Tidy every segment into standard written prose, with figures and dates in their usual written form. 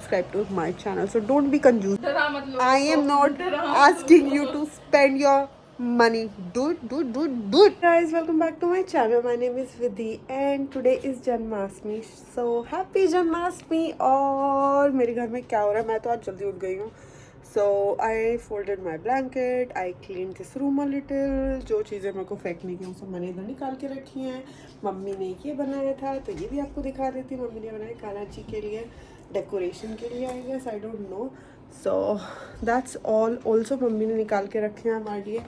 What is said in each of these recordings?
subscribe to my channel. So don't be confused. I am not asking you to spend your money. Do it. Guys, welcome back to my channel. My name is Vidhi and today is Janmashtami. So happy Janmashtami. और मेरे घर में क्या हो रहा है, मैं तो आज जल्दी उठ गई हूँ. So I folded my blanket, I cleaned this room a little. जो चीज़ें मेरे को फेंकने की वो सब मैंने इधर निकाल के रखी हैं. मम्मी ने ये बनाया था तो ये भी आपको दिखा देती हूँ. मम्मी ने बनाया कान्हा जी के लिए, डेकोरेशन के लिए I guess, I don't know. So that's all. Also mummy ने निकाल के रखे हैं हमारे लिए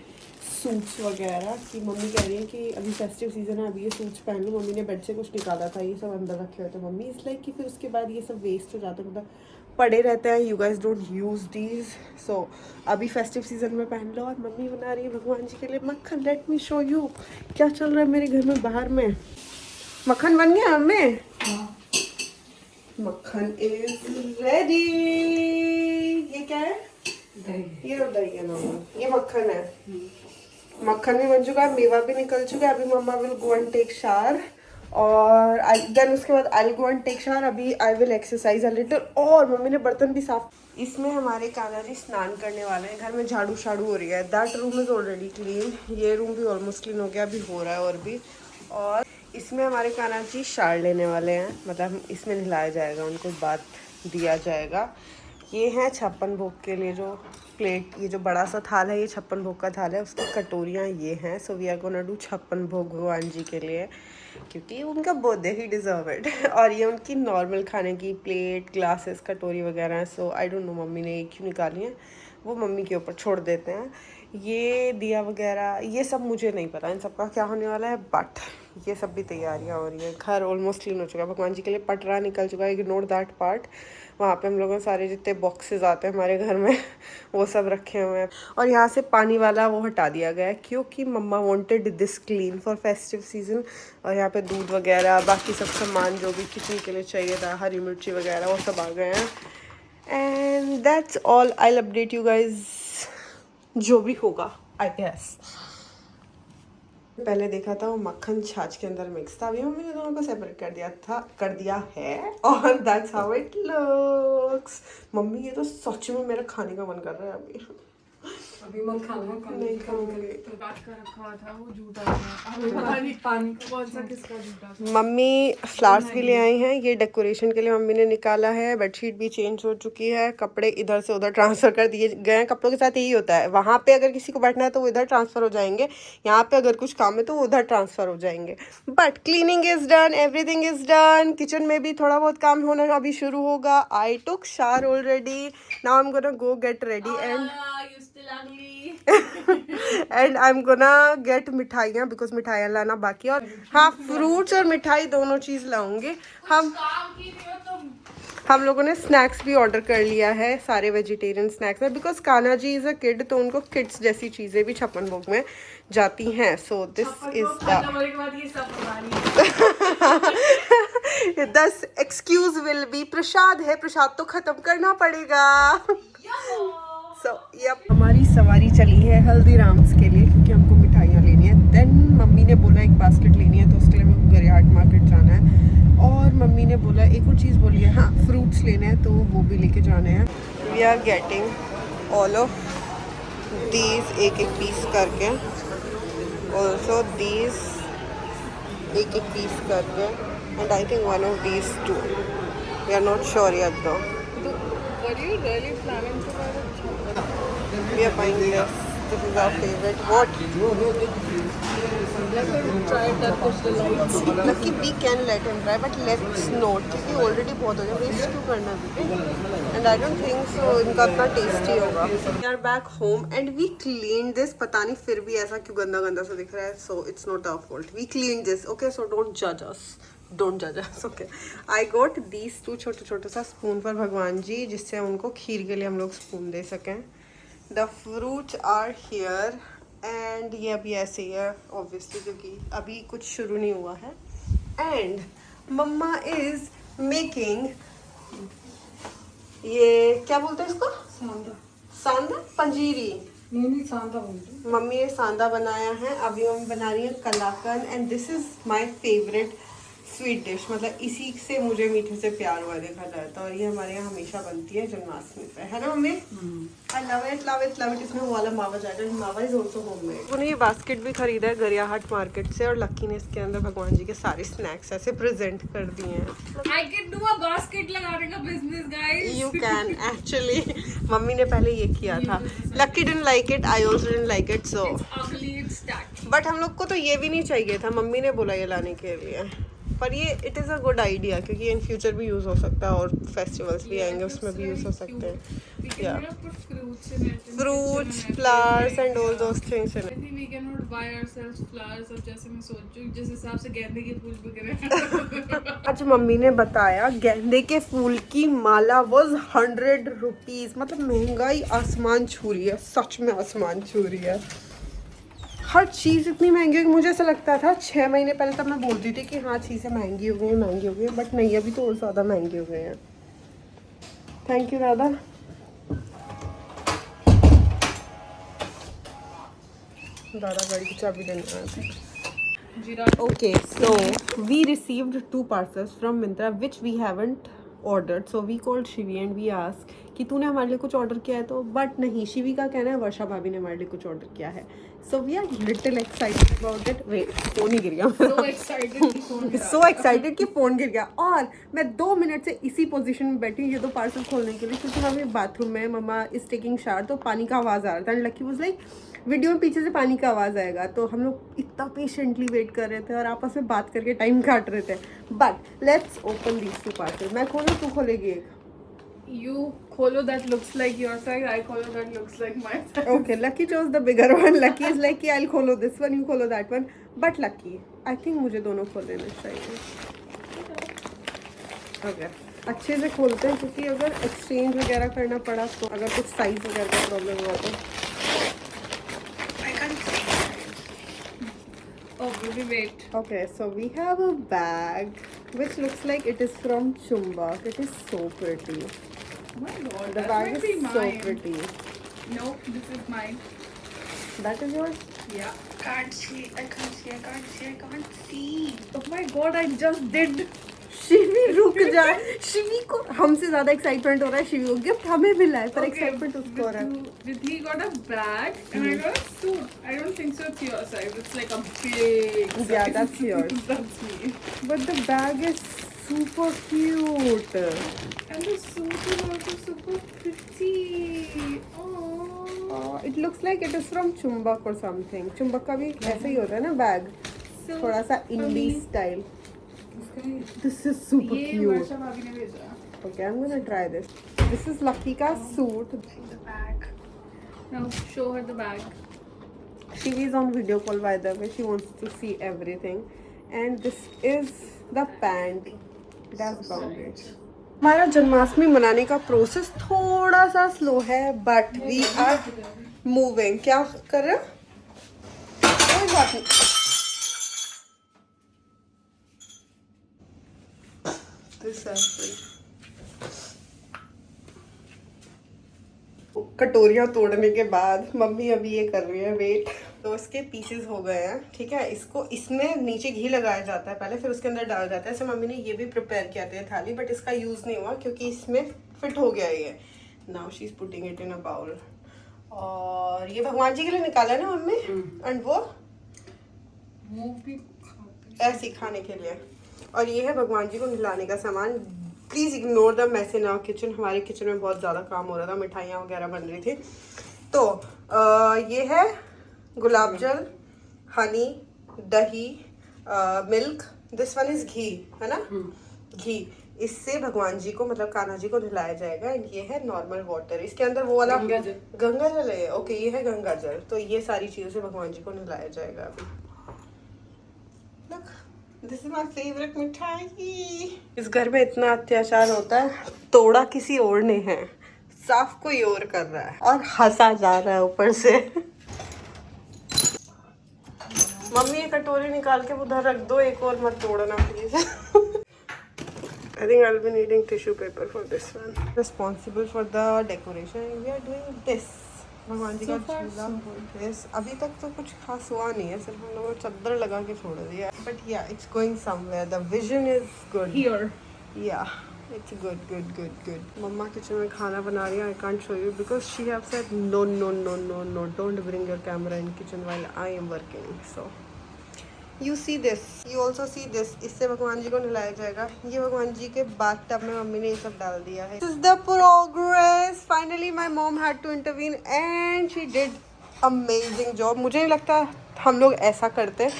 सूट्स वगैरह. कि मम्मी कह रही है कि अभी फेस्टिव सीजन है, अभी ये सूट्स पहन लो. मम्मी ने बेड से कुछ निकाला था, ये सब अंदर रखे हुए थे. मम्मी इस लाइक कि फिर उसके बाद ये सब वेस्ट हो जाते हैं, मतलब पड़े रहते हैं. You guys don't use these. So अभी फेस्टिव सीजन में पहन लो. और मम्मी बना रही है भगवान जी के लिए मक्खन. लेट मी शो यू क्या चल रहा है मेरे घर में. बाहर में मक्खन बन गया हमें. मक्खन इज रेडी. ये क्या है? दही. ये दही है मम्मी, ये मक्खन है. मक्खन भी बन चुका है, मेवा भी निकल चुका है. अभी mumma will go and take shower और देन उसके बाद I will go and take shower. अभी I will exercise a little. और मम्मी ने बर्तन भी साफ. इसमें हमारे कान्हा जी स्नान करने वाले हैं. घर में झाड़ू शाड़ू हो रही है. That room is already clean. ये रूम भी ऑलमोस्ट क्लीन हो गया, अभी हो रहा है और भी. और इसमें हमारे कान्हा जी शार लेने वाले हैं, मतलब इसमें नहलाया जाएगा, उनको बात दिया जाएगा. ये है 56 भोग के लिए जो प्लेट, ये जो बड़ा सा थाल है, ये 56 भोग का थाल है. उसकी कटोरियाँ ये हैं. So we are gonna do 56 भोग भगवान जी के लिए, क्योंकि उनका बर्थडे ही डिज़र्व इट. और ये उनकी नॉर्मल खाने की प्लेट, ग्लासेस, कटोरी वगैरह है. सो आई डोंट नो मम्मी ने क्यों निकाली है, वो मम्मी के ऊपर छोड़ देते हैं. ये दिया वगैरह ये सब मुझे नहीं पता इन सब का क्या होने वाला है, बट ये सब भी तैयारियां हो रही है. घर ऑलमोस्ट क्लीन हो चुका है. भगवान जी के लिए पटरा निकल चुका है. Ignore that part. वहाँ पे हम लोगों ने सारे जितने बॉक्सेस आते हैं हमारे घर में वो सब रखे हुए हैं. और यहाँ से पानी वाला वो हटा दिया गया है, क्योंकि mumma wanted this clean for festive season. और यहाँ पे दूध वगैरह बाकी सब सामान जो भी किचन के लिए चाहिए था, हरी मिर्ची वगैरह, वो सब आ गए हैं. And that's all. I will update you guys जो भी होगा आई गेस. पहले देखा था वो मक्खन छाछ के अंदर मिक्स था. अभी मम्मी ने दोनों को सेपरेट कर दिया है. और that's how it looks. Mummy ये तो सच में मेरा खाने का मन कर रहा है अभी. अभी मत खाना, नहीं खाऊंगी. तो काट कर रखा था वो झूठा था. अभी पानी का कौन सा किसका झूठा था. मम्मी फ्लावर्स भी ले आई हैं. ये डेकोरेशन के लिए मम्मी ने निकाला है. बेडशीट भी चेंज हो चुकी है. कपड़े इधर से उधर ट्रांसफ़र कर दिए गए हैं. कपड़ों के साथ यही होता है, वहाँ पे अगर किसी को बैठना है तो वो इधर ट्रांसफ़र हो जाएंगे, यहाँ पे अगर कुछ काम है तो वो उधर ट्रांसफ़र हो जाएंगे. But cleaning is done, everything is done. Kitchen में भी थोड़ा बहुत काम होना अभी शुरू होगा. I took shower already. Now I am gonna go get ready and and I am gonna get मिठाइयाँ, बिकॉज मिठाइयाँ लाना बाकी है. और हाँ, फ्रूट्स और मिठाई दोनों चीज़ लाऊंगे. हम लोगों ने स्नैक्स भी ऑर्डर कर लिया है, सारे वेजिटेरियन स्नैक्स है, because Kanha ji is a kid, तो उनको किड्स जैसी चीज़ें भी 56 भोग में जाती हैं. सो दिस इज दस एक्सक्यूज विल बी. प्रसाद है, प्रसाद तो ख़त्म करना पड़ेगा. सो यप, हमारी सवारी चली है हल्दीराम्स के लिए, क्योंकि हमको मिठाइयाँ लेनी है. देन मम्मी ने बोला एक बास्केट लेनी है, तो उसके लिए मेरे को गरियाट मार्केट जाना है. और मम्मी ने बोला एक और चीज़ बोली है, हाँ फ्रूट्स लेने हैं, तो वो भी लेके जाने हैं. We are getting all of these एक एक पीस करके. ऑल्सो दीज एक एक पीस करके. And I think one of these two. We are not sure yet though. Were you really planning to buy that? We are buying this. This is our favorite. What? Let him try that with the lights. Lucky we can let him try, but let's not. क्योंकि already बहुत हो गया. Waste क्यों करना भी? And I don't think so. इनका इतना tasty होगा. We are back home and we cleaned this. पता नहीं फिर भी ऐसा क्यों गंदा गंदा सा दिख रहा है. So it's not our fault. We cleaned this. Okay, so don't judge us. Don't judge us. Okay. I got these two छोटे छोटे सा स्पून पर भगवान जी, जिससे उनको खीर के लिए हम लोग स्पून दे सकें. The fruits are here. And ये अभी ऐसे ही है ऑब्वियसली, क्योंकि अभी कुछ शुरू नहीं हुआ है. एंड मम्मा इज मेकिंग, ये क्या बोलते हैं इसको, सांदा पंजीरी. नहीं सांदा बोलते. मम्मी ने सांदा बनाया है. अभी मम्मी बना रही है कलाकंद. And this is my favourite sweet dish, मतलब इसी से मुझे मीठे से प्यार हुआ देखा जाए तो। और ये हमारे यहाँ हमेशा बनती है जन्माष्टमी पे, है ना mummy? I love it love it love it. इसमें वो वाला मावा जाएगा, मावा इज ऑल्सो होममेड। उन्होंने ये बास्केट भी खरीदा है गरियाहाट मार्केट से, और लक्की ने इसके अंदर भगवान जी के सारे स्नैक्स ऐसे प्रेजेंट कर दिए हैं। I can do a basket लगाने का business, guys. You can actually. Mummy ने पहले ये किया था, Lucky didn't like it, I also didn't like it, so It's ugly, it's stacked. But हम लोग को तो ये भी नहीं चाहिए था, मम्मी ने बोला ये लाने के लिए। पर ये it is a good idea, क्योंकि इन फ्यूचर भी यूज़ हो सकता है और फेस्टिवल्स भी आएंगे उसमें भी यूज़ हो सकते हैं। We can Yeah. put fruits in it. Fruits, flowers and all those things in I it. think we cannot buy ourselves flowers. अब जैसे मैं सोचूं जिस हिसाब से गेंदे के फूल बिक रहे हैं। आज मम्मी ने बताया गेंदे के फूल की माला वाज 100 रुपीज़, मतलब महंगाई आसमान छू रही है, सच में आसमान छू रही है। हर चीज़ इतनी महंगी है कि मुझे ऐसा लगता था 6 महीने पहले तब मैं बोलती थी कि हाँ चीज़ें महंगी हो गई हैं, महंगी हो गई हैं, बट नहीं, अभी तो और ज़्यादा महंगी हो गई हैं। थैंक यू दादा। दादा गाड़ी की चाबी देने आए थे। जीरा Okay, so we received 2 parcels from Myntra which we haven't ordered. So we called Shivi and we asked कि तूने हमारे लिए कुछ ऑर्डर किया है तो, बट नहीं, शिवी का कहना है वर्षा भाभी ने हमारे लिए कुछ ऑर्डर किया है। So we are little excited about it. Wait, phone ही गिर गया। so excited कि फोन गिरा। सो एक्साइटेड कि फ़ोन गिर गया। और मैं 2 मिनट से इसी पोजीशन में बैठी हूँ ये 2 पार्सल खोलने के लिए, क्योंकि मम्मी बाथरूम में, मम्मा इज टेकिंग शावर, तो पानी का आवाज़ आ रहा था। And lucky was like video में पीछे से पानी का आवाज़ आएगा, तो हम लोग इतना पेशेंटली वेट कर रहे थे और आपस में बात करके टाइम काट रहे थे। But let's open these 2 parcel. मैं खोलूँ, तू खोलेगी एक? You खोलो that looks like your size. I खोलो that looks like my size. Okay, Lucky chose the bigger one. Lucky is like कि I'll खोलो this one, you खोलो that one. But Lucky, I think मुझे दोनों खोल लेना चाहिए। Okay, अच्छे से खोलते हैं, क्योंकि अगर एक्सचेंज वगैरह करना पड़ा तो, अगर कुछ साइज वगैरह का प्रॉब्लम हुआ तो। Oh, baby, wait. Okay, so we have a bag which looks like it is from Chumbak. It is so pretty. Oh my god, The that bag might be is so mine. pretty. No, this is mine. That is yours? Yeah. Can't see. I can't see. I can't see. I can't see. Oh my god, I just did. Shivi रुक जा। शिवी को हमसे ज्यादा excitement हो रहा है, शिवी को gift हमें मिला है, पर एक्साइटमेंट उसको हो रहा है। Vidhi got a bag and I got a suit. I don't think so it's your size. It's like a big size. Yeah, that's yours. That's me. But the bag is super cute. And the suit is also super pretty. Oh. It looks like it is from Chumbak or something. Chumbak का भी ऐसे ही होता है ना bag, So थोड़ा सा इंडी style. This is super ये cute. वर्षा भाभी ने भेजा। Okay, I'm gonna try this. This is Lucky का suit. The bag. Now show her the bag. She is on video call by the way. She wants to see everything. And this is the pant. That's bounded. हमारा जन्माष्टमी मनाने का process थोड़ा सा slow है, but we are moving. क्या कर रहे हो? कोई बात नहीं। कटोरियाँ तोड़ने के बाद मम्मी अभी ये कर रही है वेट। तो इसके पीसेस हो गए हैं, ठीक है। इसको, इसमें नीचे घी लगाया जाता है पहले, फिर उसके अंदर डाला जाता है। ऐसे मम्मी ने ये भी प्रिपेयर किया था थाली, बट इसका यूज़ नहीं हुआ क्योंकि इसमें फिट हो गया ये। Now she is putting it in a bowl. और ये भगवान जी के लिए निकाला है ना मम्मी? एंड वो भी ऐसे ही खाने के लिए। और ये है भगवान जी को नहलाने का सामान। Please ignore the mess in our kitchen. हमारे किचन में बहुत ज़्यादा काम हो रहा था, मिठाइयाँ वगैरह बन रही थी। तो ये है गुलाब जल, हनी, दही, मिल्क। दिस वन इज़ घी, है ना? घी। इससे भगवान जी को, मतलब कान्हा जी को नहलाया जाएगा। एंड ये है नॉर्मल वाटर। इसके अंदर वो वाला गंगा जल है। ओके, ये है गंगा जल। तो ये सारी चीज़ों से भगवान जी को नहलाया जाएगा अभी। Look, this is my favorite मिठाई। इस घर में इतना अत्याचार होता है, तोड़ा किसी और ने है, साफ कोई और कर रहा है, और हंसा जा रहा है ऊपर से। मम्मी ये कटोरी निकाल के उधर रख दो, एक और मत तोड़ना please. I think I'll be needing tissue paper for this one. Responsible for the decoration. We are doing this. भगवान जी का झूला। Yes, अभी तक तो कुछ खास हुआ नहीं है, सिर्फ हम लोगों ने चादर लगा के छोड़ दिया, but yeah it's going somewhere, the vision is good Here. Yeah it's good good good good. Mama kitchen में खाना बना रही है, I can't show you because she have said no no no no no don't bring your camera in kitchen while I am working, so you see this, you also see this. इससे भगवान जी को नहलाया जाएगा। ये भगवान जी के bath tub में mummy ने ये सब डाल दिया है। This is the progress. Finally my mom had to intervene and she did amazing job. मुझे नहीं लगता हम लोग ऐसा करते,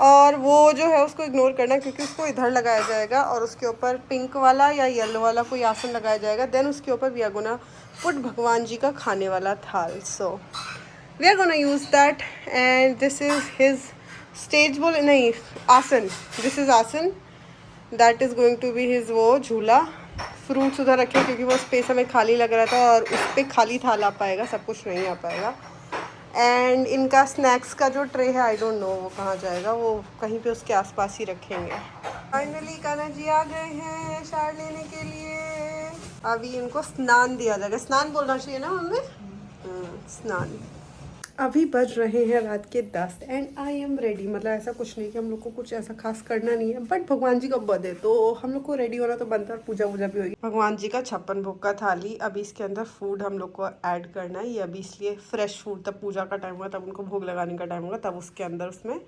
और वो जो है उसको इग्नोर करना, क्योंकि उसको इधर लगाया जाएगा और उसके ऊपर पिंक वाला या येलो वाला कोई आसन लगाया जाएगा। देन उसके ऊपर वी आर गोना पुट भगवान जी का खाने वाला थाल। So we are gonna use that and this is his stage बोले नहीं आसन, दिस इज आसन, that is going to be his वो झूला। फ्रूट्स उधर रखे क्योंकि वो स्पेस हमें खाली लग रहा था और उस पर खाली थाल आ पाएगा, सब कुछ नहीं आ पाएगा। एंड इनका स्नैक्स का जो ट्रे है आई डोंट नो वो कहाँ जाएगा, वो कहीं पे उसके आसपास ही रखेंगे। फाइनली कान्हा जी आ गए हैं शार लेने के लिए। अभी इनको स्नान दिया जाएगा। स्नान बोलना चाहिए ना मम्मी? स्नान। अभी बज रहे हैं रात के 10 एंड आई एम रेडी। मतलब ऐसा कुछ नहीं कि हम लोग को कुछ ऐसा खास करना नहीं है, बट भगवान जी का बर्थडे तो हम लोग को रेडी होना तो बनता है, पूजा वूजा भी होगी। भगवान जी का 56 भोग का थाली। अभी इसके अंदर फूड हम लोग को ऐड करना है। ये अभी इसलिए फ्रेश फूड, तब पूजा का टाइम होगा, तब उनको भोग लगाने का टाइम होगा, तब उसके अंदर उसमें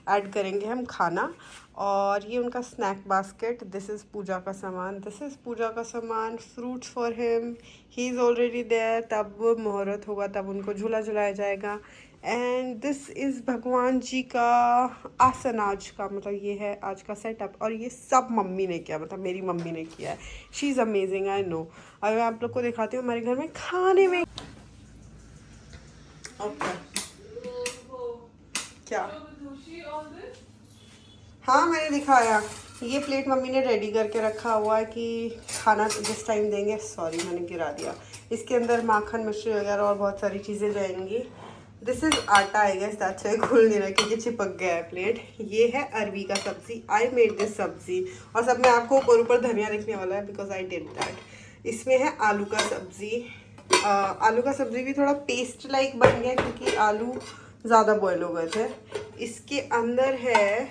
ऐड करेंगे हम खाना। और ये उनका स्नैक बास्केट। दिस इज़ पूजा का सामान, दिस इज़ पूजा का सामान। Fruits for him, he is already there. तब मुहूर्त होगा तब उनको झूला झुलाया जाएगा। एंड दिस इज़ भगवान जी का आसन आज का, मतलब ये है आज का सेटअप। और ये सब मम्मी ने किया, मतलब मेरी मम्मी ने किया है। She is amazing, I know. अगर मैं आप लोग को दिखाती हूँ हमारे घर में खाने में क्या। हाँ मैंने दिखाया, ये प्लेट मम्मी ने रेडी करके रखा हुआ है कि खाना जिस टाइम देंगे। सॉरी मैंने गिरा दिया। इसके अंदर माखन मिश्री वगैरह और बहुत सारी चीज़ें जाएंगी। दिस इज़ आटा आई गेस, दैट्स व्हाई घुल नहीं रहा क्योंकि चिपक गया है प्लेट। ये है अरवी का सब्जी, आई मेड दिस सब्जी। और सब में आपको ऊपर धनिया दिखने वाला है बिकॉज आई डिड दैट। इसमें है आलू का सब्जी। आलू का सब्जी भी थोड़ा पेस्ट लाइक बन गया क्योंकि आलू ज़्यादा बॉयल हो गए थे। इसके अंदर है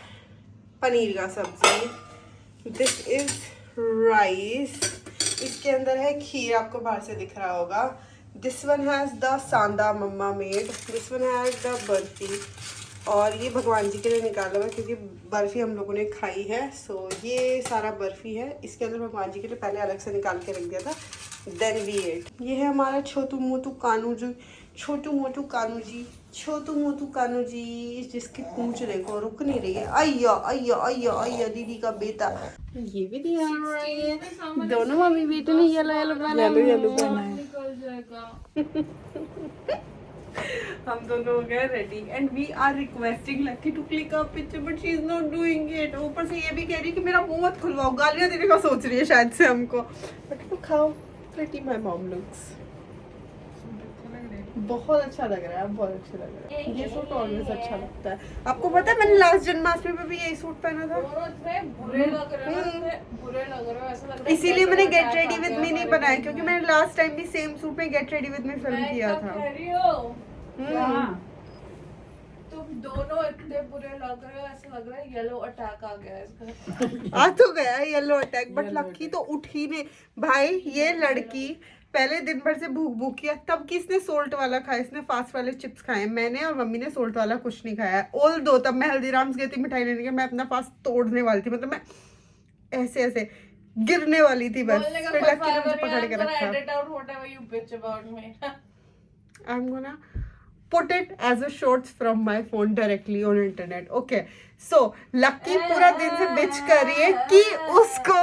पनीर का सब्जी। This is rice. इसके अंदर है खीर, आपको बाहर से दिख रहा होगा। दिस वन हैज़ द सांदा mumma made. This one has the barfi. और ये भगवान जी के लिए निकाला हुआ है क्योंकि बर्फ़ी हम लोगों ने खाई है। सो ये सारा बर्फ़ी है। इसके अंदर भगवान जी के लिए पहले अलग से निकाल के रख दिया था, देन वी एट। ये है हमारा छोटू मोटू कानू जी, छोटू मोटू कानू जी, छोटू मोटू कानू जी, जिसकी पूंछ देखो रुक नहीं रही है। अय्या अय्या अय्या अय्या दीदी का बेटा। ये भी दिया है। दोनों मम्मी बेटे ने येलो येलो पहना है। येलो पहना है। निकल जाएगा। हम दोनों हो गए ready and we are requesting Lucky to click a picture but she is not doing it. ऊपर से ये भी कह रही है कि मेरा मुंह मत खुलवाओ, गालियां देने का सोच रही है शायद से हमको। बट तो खाओ, प्रीटी माय मॉम लुक्स। बहुत अच्छा लग रहा है, बहुत अच्छा लग रहा है। ये सूट ऑलवेज अच्छा लगता है। आपको पता है मैंने लास्ट जन्माष्टमी पे भी यही सूट पहना था। बुरे लग रहे हो, बुरे लग रहे हो, ऐसा लग रहा है। इसीलिए मैंने गेट रेडी विद मी नहीं बनाया क्योंकि मैंने लास्ट टाइम भी सेम सूट में get ready with me film किया था। तुम दोनों इतने बुरे लग रहे हो, ऐसा लग रहा है येलो अटैक आ गया है इसका। आ तो गया येलो अटैक, बट लक्की तो उठ ही नहीं। भाई ये लड़की पहले दिन भर से भूख भूख किया, तब किसने सोल्ट वाला खाया, इसने फास्ट वाले चिप्स खाए। मैंने और मम्मी ने सोल्ट वाला कुछ नहीं खाया। ऑल दो तब मैं हल्दीराम्स गई थी मिठाई लेने के, मैं अपना फास्ट तोड़ने वाली थी, मतलब मैं ऐसे ऐसे गिरने वाली थी बस। फिर लक्की ने मुझे पकड़ के रखा। I'm gonna put it as a shorts from my phone directly on internet. Okay, so लक्की पूरा दिन से बिच कर रही है कि उसको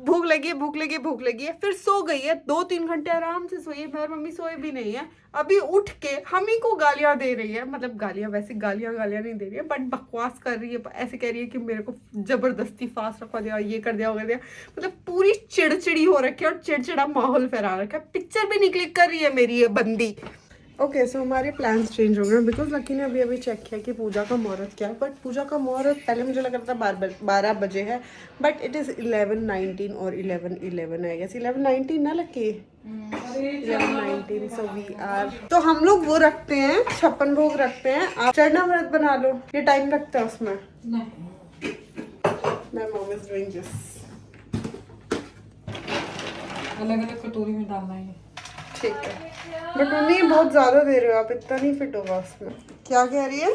भूख लगी है, भूख लगी है, भूख लगी है। फिर सो गई है, 2-3 घंटे आराम से सोई है। मैं और मम्मी सोए भी नहीं है। अभी उठ के हम ही को गालियां दे रही है, मतलब गालियां वैसे गालियां नहीं दे रही है बट बकवास कर रही है। ऐसे कह रही है कि मेरे को जबरदस्ती फास्ट रखवा दिया, ये कर दिया, वो कर दिया। मतलब पूरी चिड़चिड़ी हो रखी है और चिड़चिड़ा माहौल फैला रखा है। पिक्चर भी नहीं क्लिक कर रही है मेरी ये बंदी। ओके सो हमारे प्लान्स चेंज हो गए बिकॉज लकी ने अभी चेक किया कि पूजा का मुहूर्त क्या है। बट पूजा का मुहूर्त पहले मुझे लग रहा था 12 बजे है, बट इट इज़ 11:19 और 11:11 है। 11:19 ना लकी? 11:19 so we are तो हम लोग वो रखते हैं 56 भोग रखते हैं आप चढ़ना व्रत बना लो ये टाइम लगता है उसमें My mom is doing this अलग अलग कटोरी में डालना है ठीक है बट उन्हें बहुत ज्यादा दे रहे हो आप इतना नहीं फिट होगा उसमें क्या कह रही है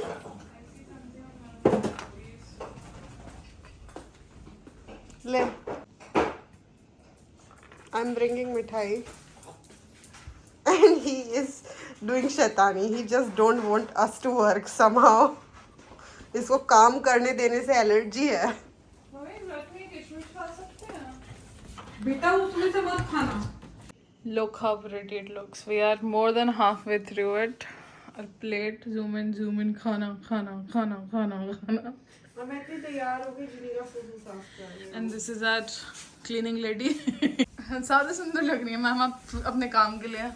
ले I'm bringing mithai and he is doing shaitani he just don't want us to work somehow इसको काम करने देने से एलर्जी है बेटा उसमें से मत खाना Look how pretty it looks. We are more than halfway through it. Our plate, zoom in, khana, khana, khana, khana, khana. मैं इतनी तैयार हो गई जिनी का सूसू साफ कर रही हूँ And this is our cleaning lady. ज़्यादा सुंदर लग रही है मैम आप अपने काम के लिए.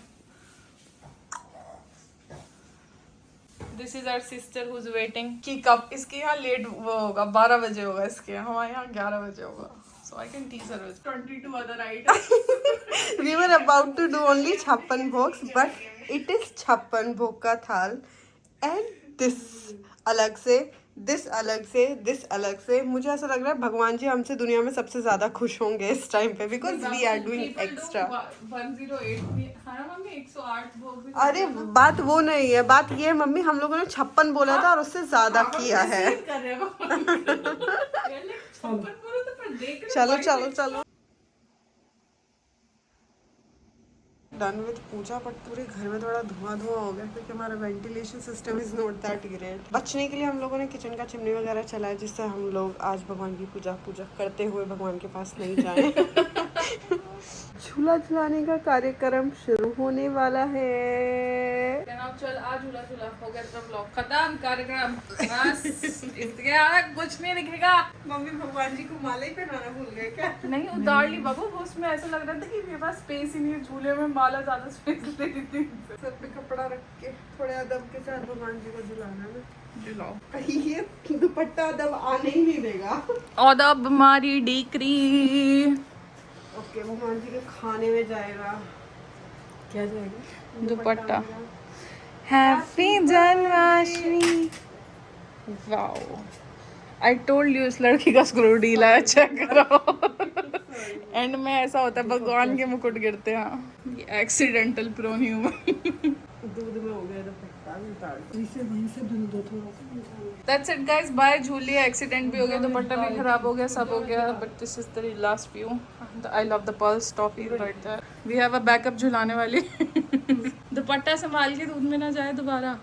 This is our sister who's waiting. कि कब इसके यहाँ लेट वो होगा 12 बजे होगा इसके यहाँ हमारे यहाँ 11 बजे होगा. So I can tease her with 22 other items. We were about to do only 56 bhogs but it is 56 भोग का थाल and this अलग से this अलग से मुझे ऐसा लग रहा है भगवान जी हमसे दुनिया में सबसे ज्यादा खुश होंगे इस टाइम पे because we are doing extra 108 भी हाँ मम्मी 108 भोग भी अरे बात वो नहीं है बात ये है मम्मी हम लोगों ने 56 बोला था और उससे ज्यादा किया है कर रहे हो चलो चलो चलो डन विद पूजा बट पूरे घर में थोड़ा धुआं हो गया क्योंकि हमारा ventilation system is not that great बचने के लिए हम लोगों ने किचन का चिमनी वगैरह चलाया जिससे हम लोग आज भगवान की पूजा करते हुए भगवान के पास नहीं जाए झूला झुलाने का कार्यक्रम शुरू होने वाला है चल आज झूला झूला हो गया तो व्लॉग खत्म कार्यक्रम बस इसके आगे कुछ नहीं दिखेगा मम्मी भगवान जी को माला ही पहनाना भूल गए क्या नहीं उतार ली बाबू उसमें ऐसा लग रहा था कि मेरे पास स्पेस ही नहीं है झूले में माला ज्यादा स्पेस ले रही थी सर पे कपड़ा रख के थोड़े अदब के साथ भगवान जी को झुलाना ना झुलाओ ये दुपट्टा अदब आने ही नहीं देगा अदब हमारी डिक्री ओके भगवान जी के खाने में जाएगा क्या जाएगा दुपट्टा happy Janmashtami wow I told you इस लड़की का स्क्रू ढीला है चेक करो एंड में ऐसा होता है भगवान के मुकुट गिरते हैं एक्सीडेंटल प्रोन ह्यूमन दूध में हो गया दुपट्टा भी उतार वहीं से धुल दो थोड़ा That's it guys, बाय झूली एक्सीडेंट भी हो गया दुपट्टा भी खराब हो गया सब हो गया but this is the last view I love the pearls toffee right there we have a backup झुलाने वाली दुपट्टा संभाल के दूध में ना जाए दोबारा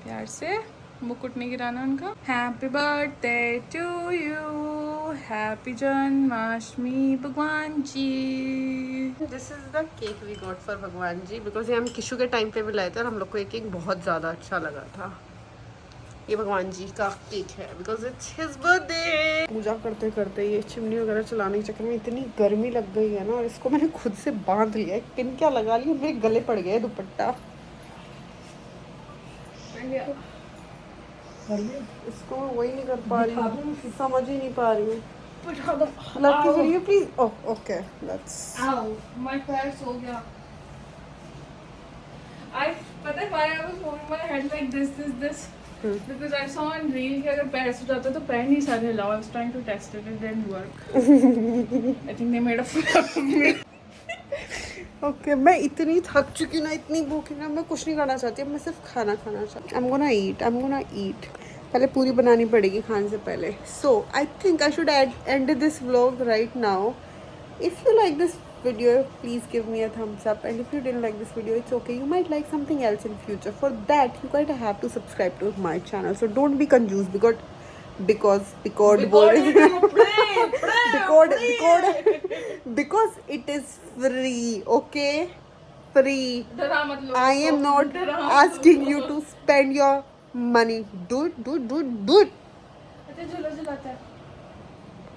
प्यार से मुकुट नहीं गिराना उनका happy birthday to you happy Janmashtami Bhagwan ji this is the cake we got for Bhagwan ji because ये हम किशु के टाइम पे भी लाए थे और हम लोग को ये केक बहुत ज़्यादा अच्छा लगा था ये भगवान जी का केक है बिकॉज इट्स हिज बर्थडे पूजा करते करते ये चिमनी वगैरह चलाने के चक्कर में इतनी गर्मी लग गई है ना और इसको मैंने खुद से बांध लिया है पिन क्या लगा लिया मेरे गले पड़ गए दुपट्टा इसको वही नहीं कर पा रही हूँ समझ ही नहीं पा रही हूँ प्लीज ओके लेट्स माय पैर सो गया आई पता है why I was holding my head like this because I saw on reel कि अगर पैर से जाता तो पैर नहीं सारे हिलाओ I was trying to test it didn't work I think they made a fool of me okay मैं इतनी थक चुकी ना इतनी भूखी ना मैं कुछ नहीं करना चाहती मैं सिर्फ खाना खाना चाहती I'm gonna eat पहले पूरी बनानी पड़ेगी खाने से पहले so I think I should end this vlog right now if you like this video please give me a thumbs up and if you didn't like this video it's okay you might like something else in future for that you guys have to subscribe to my channel so don't be confused because it is free okay free डरा मत लो I am not asking you to spend your money do it अच्छा झूला झुलाता है